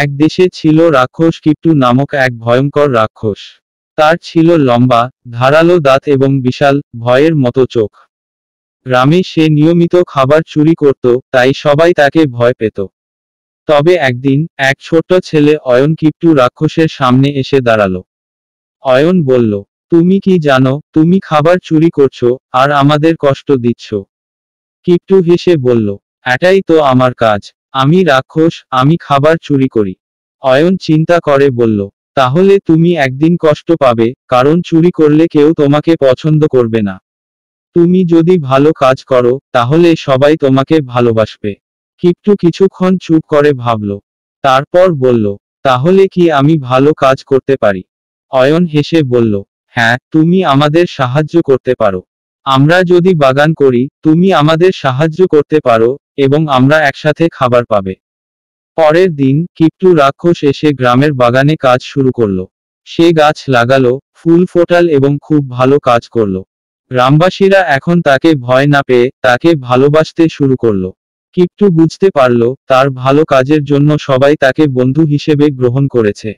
এক দেশে ছিল রাক্ষস কিপ্টু নামক এক ভয়ঙ্কর রাক্ষস। তার ছিল লম্বা, ধারালো দাঁত এবং বিশাল, ভয়ের মতো চোখ। গ্রামে সে নিয়মিত খাবার চুরি করত, তাই সবাই তাকে ভয় পেত। তবে একদিন এক ছোট্ট ছেলে অয়ন কিপ্টু রাক্ষসের সামনে এসে দাঁড়ালো। অয়ন বলল, তুমি কি জানো তুমি খাবার চুরি করছো আর আমাদের কষ্ট দিচ্ছ? কিপ্টু হেসে বলল, এটাই তো আমার কাজ। আমি রাক্ষস, আমি খাবার চুরি করি। অয়ন চিন্তা করে বলল, তাহলে তুমি একদিন কষ্ট পাবে, কারণ চুরি করলে কেউ তোমাকে পছন্দ করবে না। তুমি যদি ভালো কাজ করো, তাহলে সবাই তোমাকে ভালোবাসবে। কিপ্টু কিছুক্ষণ চুপ করে ভাবল। তারপর বলল, তাহলে কি আমি ভালো কাজ করতে পারি? অয়ন হেসে বলল, হ্যাঁ, তুমি আমাদের সাহায্য করতে পারো। আমরা যদি বাগান করি, তুমি আমাদের সাহায্য করতে পারো, এবং আমরা একসাথে খাবার পাবে। পরের দিন কিপ্টু রাক্ষস এসে গ্রামের বাগানে কাজ শুরু করলো। সে গাছ লাগালো, ফুল ফোটাল এবং খুব ভালো কাজ করলো। গ্রামবাসীরা এখন তাকে ভয় না পেয়ে তাকে ভালোবাসতে শুরু করলো। কিপ্টু বুঝতে পারল, তার ভালো কাজের জন্য সবাই তাকে বন্ধু হিসেবে গ্রহণ করেছে।